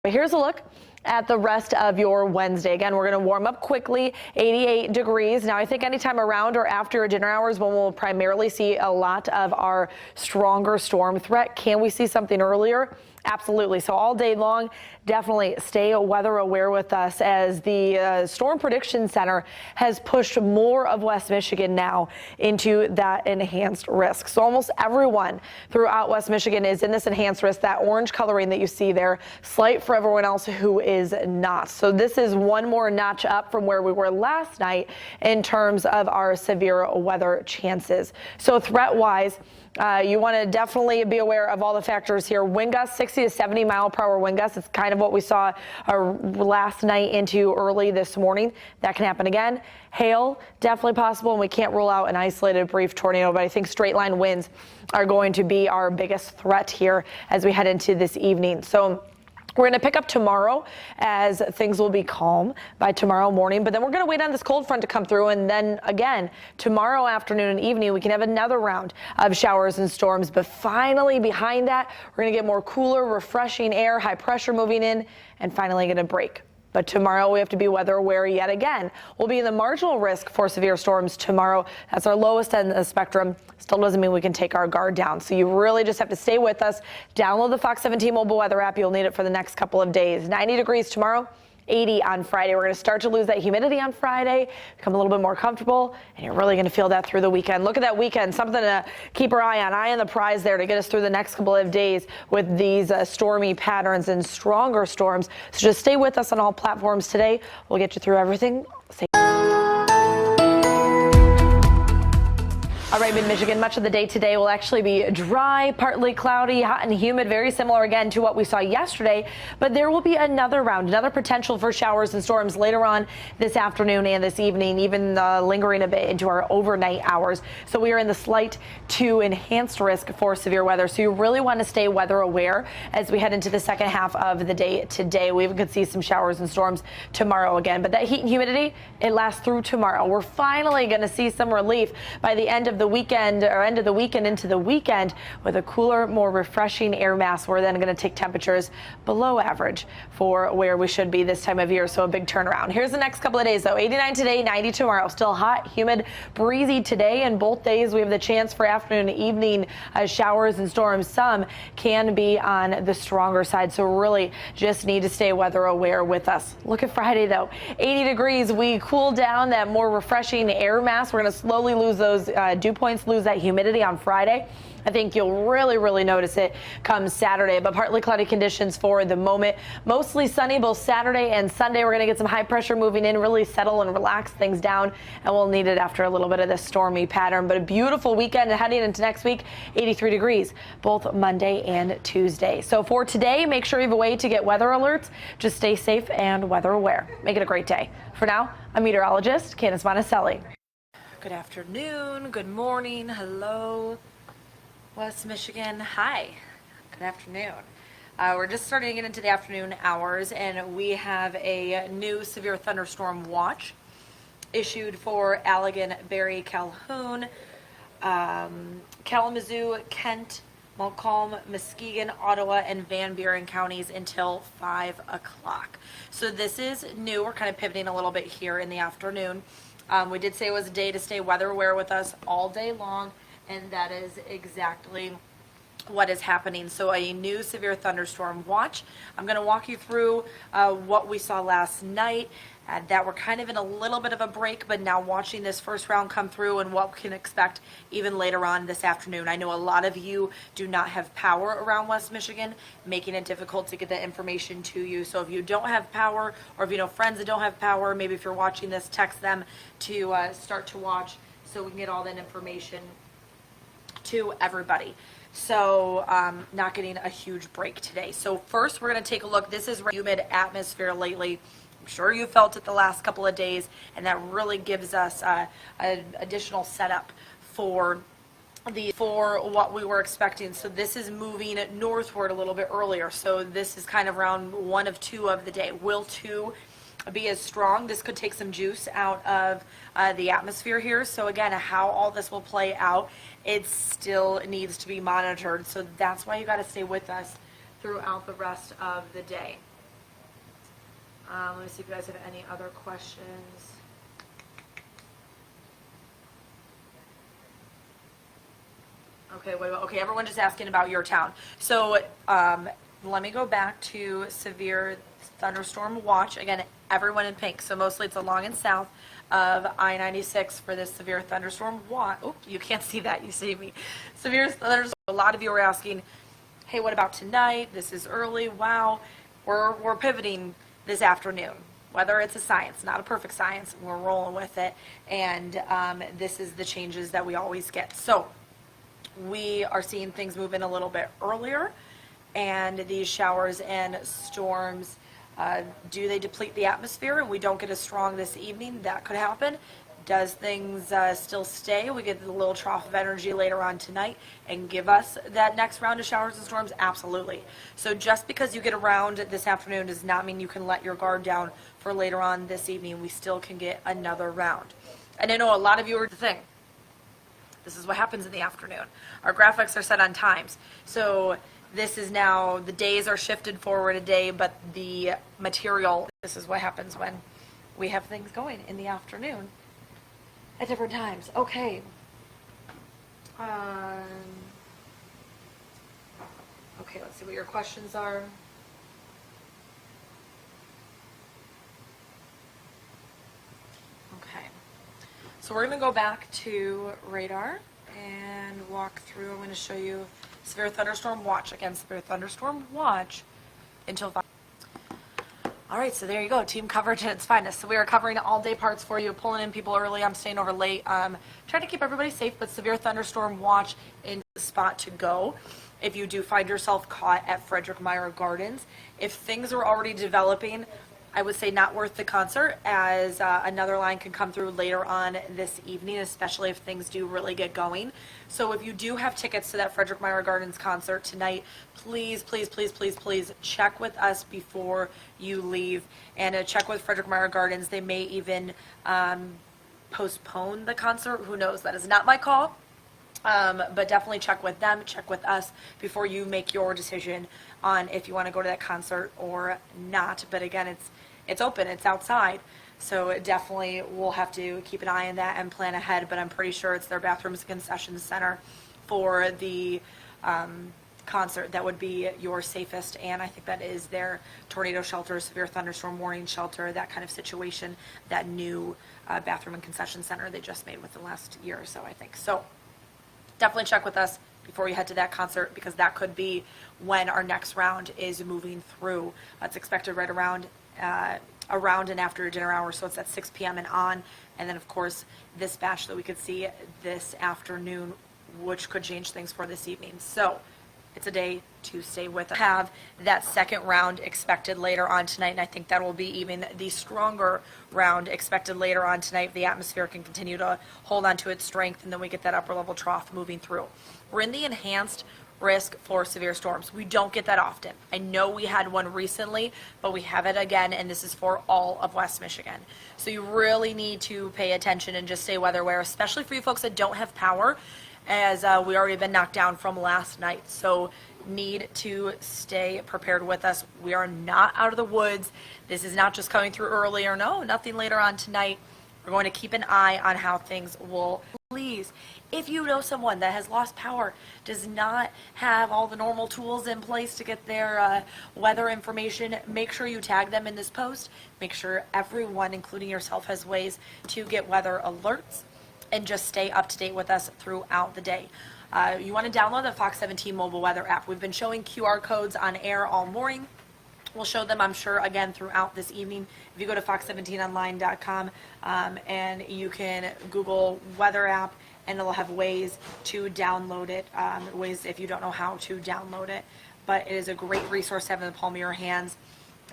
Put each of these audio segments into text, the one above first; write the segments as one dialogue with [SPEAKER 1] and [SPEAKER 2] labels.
[SPEAKER 1] But here's a look at the rest of your Wednesday. Again, we're going to warm up quickly, 88 degrees. Now, I think anytime around or after dinner hours when we'll primarily see a lot of our stronger storm threat. Can we see something earlier? Absolutely. So all day long, definitely stay weather aware with us as the Storm Prediction Center has pushed more of West Michigan now into that enhanced risk. So almost everyone throughout West Michigan is in this enhanced risk, that orange coloring that you see there, slight for everyone else who is not. So this is one more notch up from where we were last night in terms of our severe weather chances. So threat wise, you want to definitely be aware of all the factors here. Wind gusts, 60 to 70 mile per hour wind gusts. It's kind of what we saw last night into early this morning. That can happen again. Hail, definitely possible, and we can't rule out an isolated brief tornado, but I think straight line winds are going to be our biggest threat here as we head into this evening. So we're going to pick up tomorrow as things will be calm by tomorrow morning, but then we're going to wait on this cold front to come through. And then again, tomorrow afternoon and evening, we can have another round of showers and storms. But finally behind that, we're going to get more cooler, refreshing air, high pressure moving in, and finally going to break. But tomorrow we have to be weather aware yet again. We'll be in the marginal risk for severe storms tomorrow. That's our lowest end of the spectrum. Still doesn't mean we can take our guard down. So you really just have to stay with us. Download the Fox 17 mobile weather app. You'll need it for the next couple of days. 90 degrees tomorrow. 80 on Friday. We're going to start to lose that humidity on Friday, become a little bit more comfortable, and you're really going to feel that through the weekend. Look at that weekend, something to keep our eye on. Eye on the prize there to get us through the next couple of days with these stormy patterns and stronger storms. So just stay with us on all platforms today. We'll get you through everything. All right, mid-Michigan, much of the day today will actually be dry, partly cloudy, hot and humid, very similar again to what we saw yesterday. But there will be another round, another potential for showers and storms later on this afternoon and this evening, even lingering a bit into our overnight hours. So we are in the slight to enhanced risk for severe weather. So you really want to stay weather aware as we head into the second half of the day today. We even could see some showers and storms tomorrow again. But that heat and humidity, it lasts through tomorrow. We're finally going to see some relief by the end of the weekend or end of the weekend into the weekend with a cooler, more refreshing air mass. We're then going to take temperatures below average for where we should be this time of year. So a big turnaround. Here's the next couple of days though. 89 today, 90 tomorrow. Still hot, humid, breezy today. And both days we have the chance for afternoon and evening showers and storms. Some can be on the stronger side. So really just need to stay weather aware with us. Look at Friday though. 80 degrees. We cool down that more refreshing air mass. We're going to slowly lose those dew points, lose that humidity on Friday. I think you'll really notice it come Saturday, but partly cloudy conditions for the moment. Mostly sunny both Saturday and Sunday. We're going to get some high pressure moving in, really settle and relax things down, and we'll need it after a little bit of this stormy pattern. But a beautiful weekend and heading into next week, 83 degrees both Monday and Tuesday. So for today, make sure you have a way to get weather alerts. Just stay safe and weather aware. Make it a great day. For now, I'm meteorologist Candace Monacelli. Good afternoon, good morning, hello, West Michigan, hi, good afternoon. We're just starting to get into the afternoon hours, and we have a new severe thunderstorm watch issued for Allegan, Berry, Calhoun, Kalamazoo, Kent, Montcalm, Muskegon, Ottawa, and Van Buren counties until 5 o'clock. So this is new. We're kind of pivoting a little bit here in the afternoon. We did say it was a day to stay weather aware with us all day long, and that is exactly what is happening. So a new severe thunderstorm watch. I'm going to walk you through what we saw last night, that we're kind of in a little bit of a break, but now watching this first round come through and what we can expect even later on this afternoon. I know a lot of you do not have power around West Michigan, making it difficult to get that information to you. So if you don't have power, or if you know friends that don't have power, maybe if you're watching this, text them to start to watch so we can get all that information to everybody. So not getting a huge break today. So first we're going to take a look. This is humid atmosphere lately. I'm sure you felt it the last couple of days, and that really gives us an additional setup for what we were expecting. So this is moving northward a little bit earlier. So this is kind of round 1 of 2 of the day. Will 2 be as strong? This could take some juice out of the atmosphere here. So again, how all this will play out, it still needs to be monitored. So that's why you got to stay with us throughout the rest of the day. Let me see if you guys have any other questions. Okay, okay, everyone just asking about your town. So let me go back to severe thunderstorm watch. Again, everyone in pink. So mostly it's along and south of I-96 for this severe thunderstorm watch. Oh, you can't see that. You see me. Severe thunderstorm. A lot of you are asking, hey, what about tonight? This is early. Wow. We're pivoting this afternoon. Whether it's a science, not a perfect science, we're rolling with it. And this is the changes that we always get. So we are seeing things move in a little bit earlier, and these showers and storms, do they deplete the atmosphere and we don't get as strong this evening? That could happen. Does things still stay? We get a little trough of energy later on tonight and give us that next round of showers and storms? Absolutely. So just because you get around this afternoon does not mean you can let your guard down for later on this evening. We still can get another round. And I know a lot of you are the thing. This is what happens in the afternoon. Our graphics are set on times. So this is now, the days are shifted forward a day, but the material, this is what happens when we have things going in the afternoon at different times. Okay. Okay, let's see what your questions are. Okay. So we're going to go back to radar and walk through. I'm going to show you severe thunderstorm watch. Again, severe thunderstorm watch until 5. All right, so there you go. Team coverage at its finest. So we are covering all day parts for you, pulling in people early. I'm staying over late. Trying to keep everybody safe, but severe thunderstorm watch in the spot to go. If you do find yourself caught at Frederick Meyer Gardens, if things are already developing, I would say not worth the concert, as another line can come through later on this evening, especially if things do really get going. So if you do have tickets to that Frederick Meyer Gardens concert tonight, please, please, please, please, please check with us before you leave, and check with Frederick Meyer Gardens. They may even postpone the concert. Who knows? That is not my call. But definitely check with them, check with us before you make your decision on if you want to go to that concert or not. But again, it's open, it's outside, so it definitely we'll have to keep an eye on that and plan ahead. But I'm pretty sure it's their bathrooms and concession center for the concert that would be your safest, and I think that is their tornado shelter, severe thunderstorm warning shelter, that kind of situation, that new bathroom and concession center they just made within the last year or so, I think. So definitely check with us before you head to that concert, because that could be when our next round is moving through. It's expected right around and after dinner hour, so it's at 6 p.m. and on. And then, of course, this batch that we could see this afternoon, which could change things for this evening. So it's a day to stay with us. Have that second round expected later on tonight, and I think that will be even the stronger round expected later on tonight if the atmosphere can continue to hold on to its strength, and then we get that upper level trough moving through. We're in the enhanced risk for severe storms. We don't get that often. I know we had one recently, but we have it again, and this is for all of West Michigan. So you really need to pay attention and just stay weather aware, especially for you folks that don't have power, as we already been knocked down from last night. So need to stay prepared with us. We are not out of the woods. This is not just coming through early or nothing later on tonight. We're going to keep an eye on how things will. Please, if you know someone that has lost power, does not have all the normal tools in place to get their weather information, make sure you tag them in this post. Make sure everyone, including yourself, has ways to get weather alerts, and just stay up to date with us throughout the day. You want to download the Fox 17 mobile weather app. We've been showing QR codes on air all morning. We'll show them, I'm sure, again throughout this evening. If you go to fox17online.com and you can Google weather app, and it'll have ways to download it, ways if you don't know how to download it. But it is a great resource to have in the palm of your hands.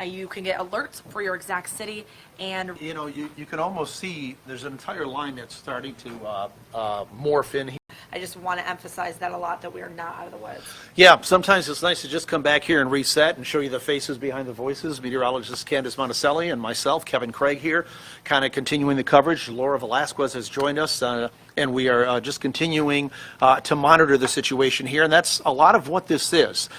[SPEAKER 1] You can get alerts for your exact city, and
[SPEAKER 2] you know, you can almost see there's an entire line that's starting to morph in here.
[SPEAKER 1] I just want to emphasize that a lot, that we are not out of the woods.
[SPEAKER 2] Yeah, sometimes it's nice to just come back here and reset and show you the faces behind the voices. Meteorologist Candace Monacelli and myself, Kevin Craig here, kind of continuing the coverage. Laura Velasquez has joined us and we are just continuing to monitor the situation here, and that's a lot of what this is.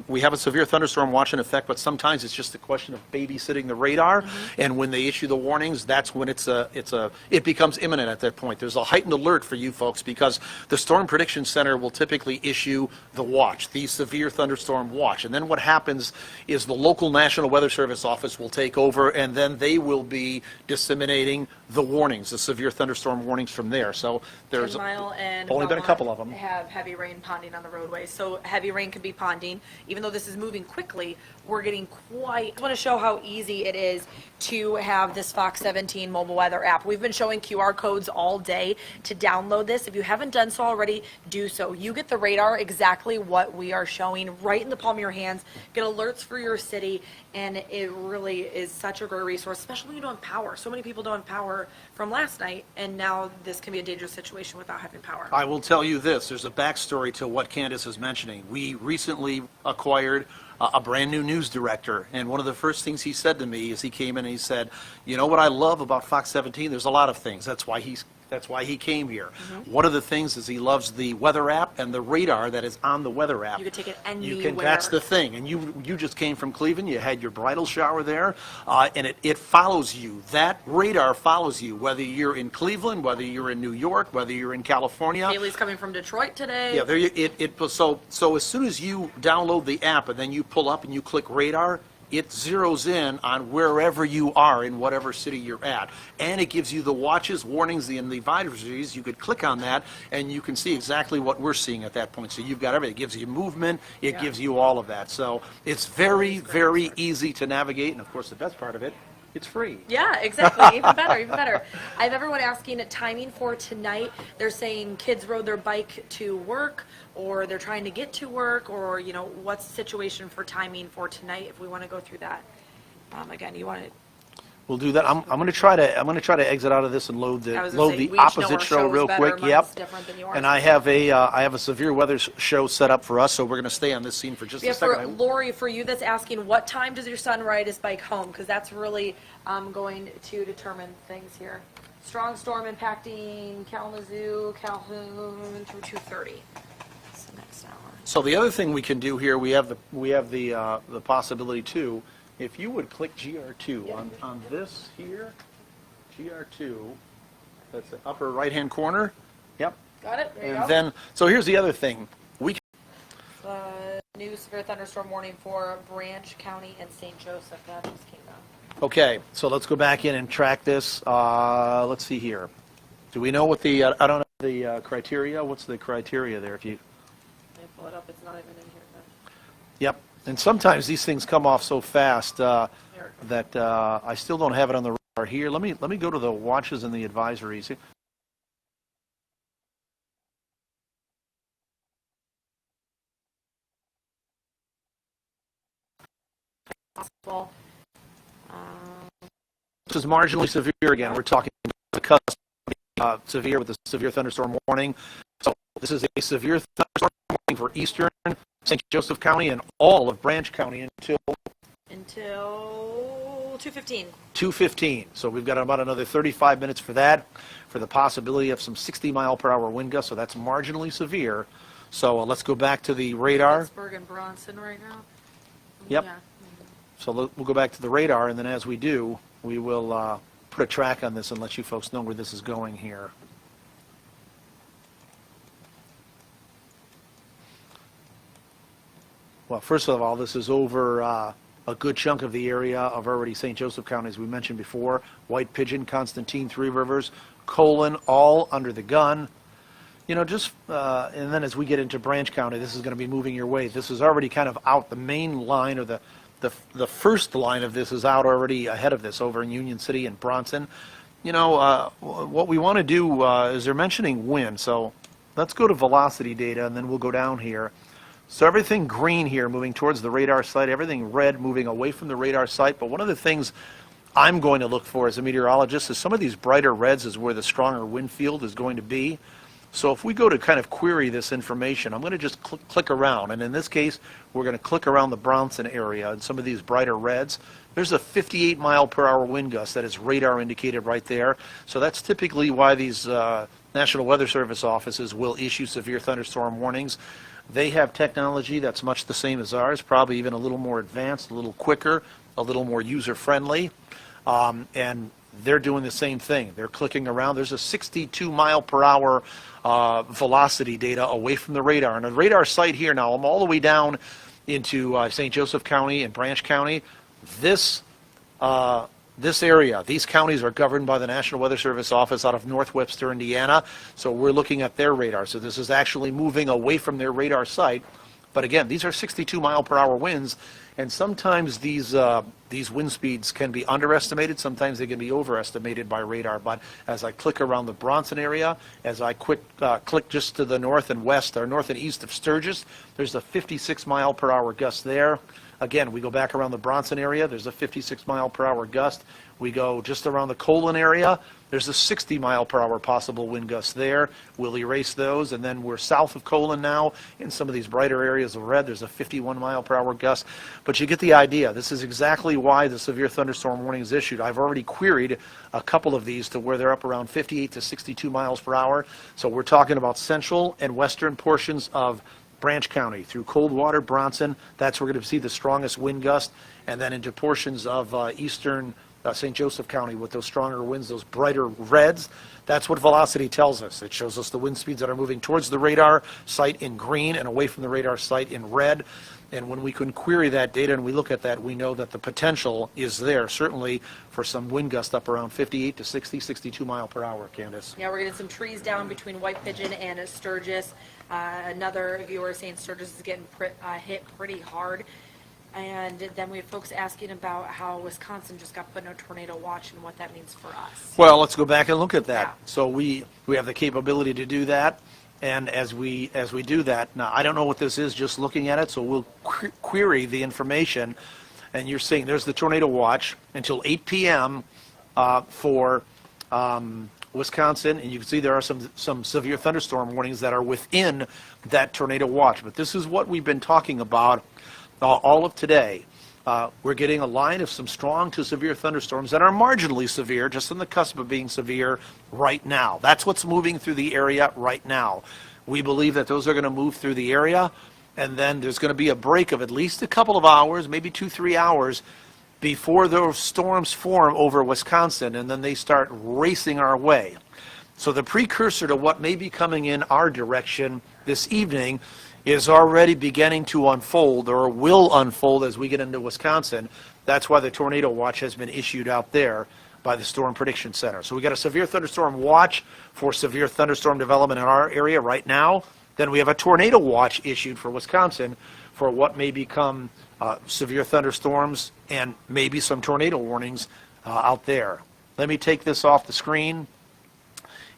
[SPEAKER 2] We have a severe thunderstorm watch in effect, but sometimes it's just a question of babysitting the radar, and when they issue the warnings, that's when it becomes imminent at that point. There's a heightened alert for you folks because the Storm Prediction Center will typically issue the watch, the severe thunderstorm watch, and then what happens is the local National Weather Service office will take over, and then they will be disseminating the warnings, the severe thunderstorm warnings from there. So there's
[SPEAKER 1] 10 Mile and
[SPEAKER 2] only been a
[SPEAKER 1] Belmont
[SPEAKER 2] couple of them.
[SPEAKER 1] Have heavy rain ponding on the roadways. So heavy rain could be ponding. Even though this is moving quickly, we're getting quite. I want to show how easy it is to have this Fox 17 mobile weather app. We've been showing QR codes all day to download this. If you haven't done so already, do so. You get the radar exactly what we are showing right in the palm of your hands. Get alerts for your city, and it really is such a great resource, especially when you don't have power. So many people don't have power from last night, and now this can be a dangerous situation without having power.
[SPEAKER 2] I will tell you this, there's a backstory to what Candace is mentioning. We recently acquired a brand new news director, and one of the first things he said to me is he came in and he said, you know what I love about Fox 17? There's a lot of things. That's why he came here. One of the things is he loves the weather app and the radar that is on the weather app.
[SPEAKER 1] You can take it anywhere.
[SPEAKER 2] You can, that's the thing. And you just came from Cleveland. You had your bridal shower there, and it follows you. That radar follows you, whether you're in Cleveland, whether you're in New York, whether you're in California.
[SPEAKER 1] Haley's coming from Detroit today.
[SPEAKER 2] Yeah, so as soon as you download the app and then you pull up and you click radar, it zeroes in on wherever you are in whatever city you're at. And it gives you the watches, warnings, and the advisories. You could click on that and you can see exactly what we're seeing at that point. So you've got everything. It gives you movement. It gives you all of that. So it's very, very easy to navigate. And of course, the best part of it, it's free.
[SPEAKER 1] Yeah, exactly. Even better, even better. I have everyone asking timing for tonight. They're saying kids rode their bike to work, or they're trying to get to work, or, you know, what's the situation for timing for tonight if we want to go through that. Again, you want to...
[SPEAKER 2] We'll do that. I'm going to try to exit out of this and load the opposite show real quick. Yep. And I have a severe weather show set up for us, so we're going to stay on this scene for just a second.
[SPEAKER 1] For Lori, for you that's asking, what time does your son ride his bike home? Because that's really going to determine things here. Strong storm impacting Kalamazoo, Calhoun through 2:30. That's the next hour.
[SPEAKER 2] So the other thing we can do here, we have the possibility too. If you would click GR2 on this here, GR2, that's the upper right-hand corner. Yep.
[SPEAKER 1] Got it. There you
[SPEAKER 2] and
[SPEAKER 1] go.
[SPEAKER 2] then, so here's the other thing. We can,
[SPEAKER 1] New severe thunderstorm warning for Branch County and St. Joseph. That just came out.
[SPEAKER 2] okay, so let's go back in and track this. Let's see here. Do we know what the, I don't know the criteria? What's the criteria there? If you...
[SPEAKER 1] Let me pull it up. It's not even in here. But...
[SPEAKER 2] Yep. And sometimes these things come off so fast that I still don't have it on the radar here. Let me go to the watches and the advisories.
[SPEAKER 1] Possible.
[SPEAKER 2] This is marginally severe again. We're talking the cusp severe with the severe thunderstorm warning. So this is a severe thunderstorm warning for eastern St. Joseph County and all of Branch County until
[SPEAKER 1] 2:15.
[SPEAKER 2] 2:15. So we've got about another 35 minutes for that, for the possibility of some 60-mile-per-hour wind gusts. So that's marginally severe. So let's go back to the radar.
[SPEAKER 1] Pittsburgh and Bronson right now.
[SPEAKER 2] Yep.
[SPEAKER 1] Yeah.
[SPEAKER 2] So we'll go back to the radar, and then as we do, we will put a track on this and let you folks know where this is going here. Well, first of all, this is over a good chunk of the area of already St. Joseph County, as we mentioned before. White Pigeon, Constantine, Three Rivers, Colon, all under the gun. You know, and then as we get into Branch County, this is going to be moving your way. This is already kind of out. The main line, or the first line of this is out already ahead of this over in Union City and Bronson. You know, what we want to do is they're mentioning wind. So let's go to velocity data, and then we'll go down here. So everything green here moving towards the radar site, everything red moving away from the radar site. But one of the things I'm going to look for as a meteorologist is some of these brighter reds is where the stronger wind field is going to be. So if we go to kind of query this information, I'm going to just click around. And in this case, we're going to click around the Bronson area and some of these brighter reds. There's a 58-mile-per-hour wind gust that is radar indicated right there. So that's typically why these National Weather Service offices will issue severe thunderstorm warnings. They have technology that's much the same as ours, probably even a little more advanced, a little quicker, a little more user-friendly, and they're doing the same thing. They're clicking around. There's a 62 mile per hour velocity data away from the radar. And the radar site here now, I'm all the way down into St. Joseph County and Branch County. This area, these counties are governed by the National Weather Service office out of North Webster, Indiana. So we're looking at their radar. So this is actually moving away from their radar site. But again, these are 62 mile per hour winds, and sometimes these wind speeds can be underestimated. Sometimes they can be overestimated by radar. But as I click around the Bronson area, as I click just to the north and west, or north and east of Sturgis, there's a 56 mile per hour gust there. Again, we go back around the Bronson area, there's a 56 mile per hour gust. We go just around the Colon area, there's a 60 mile per hour possible wind gust there. We'll erase those, and then we're south of Colon now. In some of these brighter areas of red, there's a 51 mile per hour gust. But you get the idea. This is exactly why the severe thunderstorm warning is issued. I've already queried a couple of these to where they're up around 58 to 62 miles per hour. So we're talking about central and western portions of Branch County through Coldwater, Bronson. That's where we're going to see the strongest wind gust, and then into portions of eastern St. Joseph County with those stronger winds, those brighter reds. That's what velocity tells us. It shows us the wind speeds that are moving towards the radar site in green and away from the radar site in red. And when we can query that data and we look at that, we know that the potential is there, certainly for some wind gust up around 58 to 60, 62 mile per hour, Candace.
[SPEAKER 1] Yeah, we're getting some trees down between White Pigeon and Sturgis. Another viewer saying Sturgis is getting hit pretty hard. And then we have folks asking about how Wisconsin just got put in a tornado watch and what that means for us.
[SPEAKER 2] Well, let's go back and look at that.
[SPEAKER 1] Yeah.
[SPEAKER 2] So we have the capability to do that. And as we do that, now I don't know what this is just looking at it, so we'll query the information. And you're seeing there's the tornado watch until 8 p.m. For Wisconsin, and you can see there are some severe thunderstorm warnings that are within that tornado watch. But this is what we've been talking about all of today. We're getting a line of some strong to severe thunderstorms that are marginally severe, just on the cusp of being severe right now. That's what's moving through the area right now. We believe that those are going to move through the area, and then there's going to be a break of at least a couple of hours, maybe 2-3 hours, before those storms form over Wisconsin, and then they start racing our way. So the precursor to what may be coming in our direction this evening is already beginning to unfold, or will unfold as we get into Wisconsin. That's why the tornado watch has been issued out there by the Storm Prediction Center. So we got a severe thunderstorm watch for severe thunderstorm development in our area right now. Then we have a tornado watch issued for Wisconsin for what may become severe thunderstorms and maybe some tornado warnings out there. Let me take this off the screen,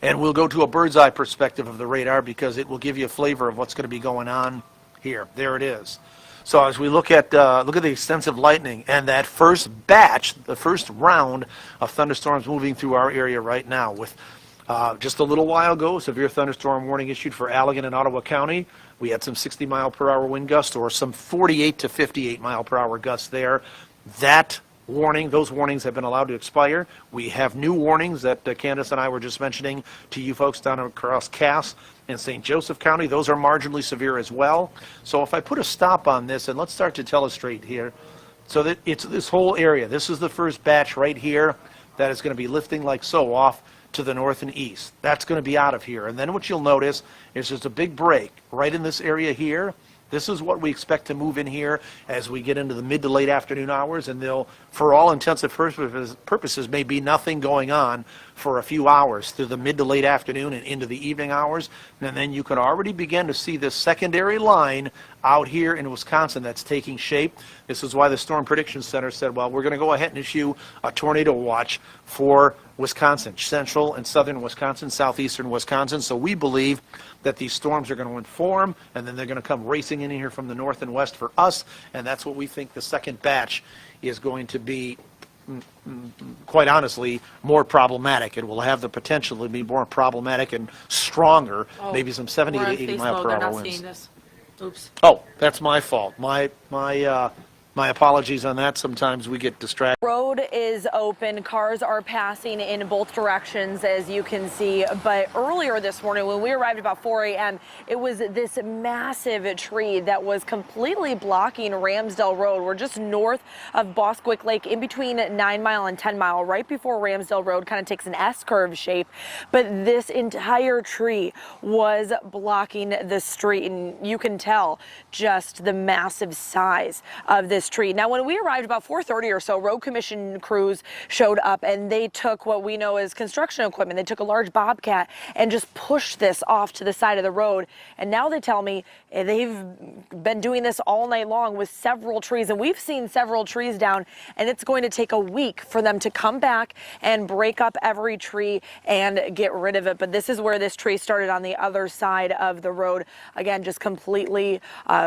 [SPEAKER 2] and we'll go to a bird's eye perspective of the radar because it will give you a flavor of what's going to be going on here. There it is. So as we look at the extensive lightning and that first batch, the first round of thunderstorms moving through our area right now, with just a little while ago, severe thunderstorm warning issued for Allegan and Ottawa County. We had some 60 mile per hour wind gusts, or some 48 to 58 mile per hour gusts there. That warning, those warnings have been allowed to expire. We have new warnings that Candace and I were just mentioning to you folks down across Cass and St. Joseph County. Those are marginally severe as well. So if I put a stop on this, and let's start to telestrate here, so that it's this whole area. This is the first batch right here that is going to be lifting like so off to the north and east. That's going to be out of here. And then what you'll notice is there's a big break right in this area here. This is what we expect to move in here as we get into the mid to late afternoon hours, and they'll, for all intents and purposes, may be nothing going on for a few hours through the mid to late afternoon and into the evening hours. And then you can already begin to see this secondary line out here in Wisconsin that's taking shape. This is why the Storm Prediction Center said, well, we're going to go ahead and issue a tornado watch for Wisconsin, central and southern Wisconsin, southeastern Wisconsin. So we believe that these storms are going to inform, and then they're going to come racing in here from the north and west for us, and that's what we think the second batch is going to be, quite honestly, more problematic. It will have the potential to be more problematic and stronger, maybe some 70 to 80 mile per hour winds.
[SPEAKER 1] Oops.
[SPEAKER 2] Oh, that's my fault. My My apologies on that. Sometimes we get distracted.
[SPEAKER 1] Road is open. Cars are passing in both directions, as you can see. But earlier this morning, when we arrived about 4 a.m., it was this massive tree that was completely blocking Ramsdale Road. We're just north of Bosquick Lake, in between 9 Mile and 10 Mile, right before Ramsdale Road kind of takes an S-curve shape. But this entire tree was blocking the street, and you can tell just the massive size of this tree. Now, when we arrived about 4:30 or so, road commission crews showed up and they took what we know as construction equipment. They took a large bobcat and just pushed this off to the side of the road. And now they tell me they've been doing this all night long with several trees. And we've seen several trees down, and it's going to take a week for them to come back and break up every tree and get rid of it. But this is where this tree started on the other side of the road. Again, just completely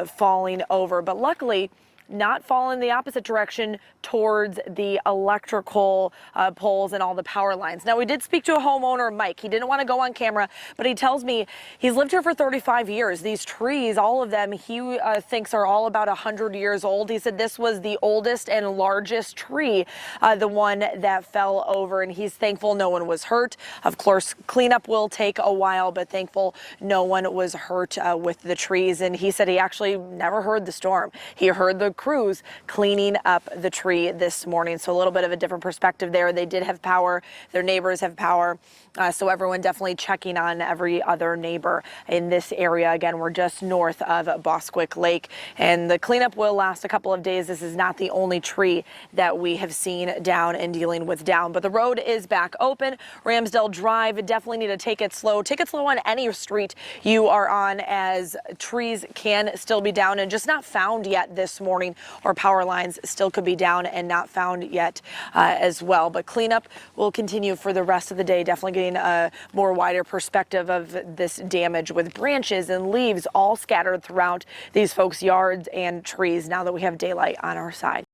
[SPEAKER 1] falling over. But luckily, not fall in the opposite direction towards the electrical poles and all the power lines. Now, we did speak to a homeowner, Mike. He didn't want to go on camera, but he tells me he's lived here for 35 years. These trees, all of them, he thinks are all about 100 years old. He said this was the oldest and largest tree, the one that fell over, and he's thankful no one was hurt. Of course, cleanup will take a while, but thankful no one was hurt with the trees. And he said he actually never heard the storm. He heard the crews cleaning up the tree this morning. So a little bit of a different perspective there. They did have power. Their neighbors have power. So everyone definitely checking on every other neighbor in this area. Again, we're just north of Bosquick Lake, and the cleanup will last a couple of days. This is not the only tree that we have seen down and dealing with down, but the road is back open. Ramsdale Drive, definitely need to take it slow. Take it slow on any street you are on, as trees can still be down and just not found yet this morning, or power lines still could be down and not found yet as well. But cleanup will continue for the rest of the day. Definitely getting a more wider perspective of this damage, with branches and leaves all scattered throughout these folks' yards and trees now that we have daylight on our side.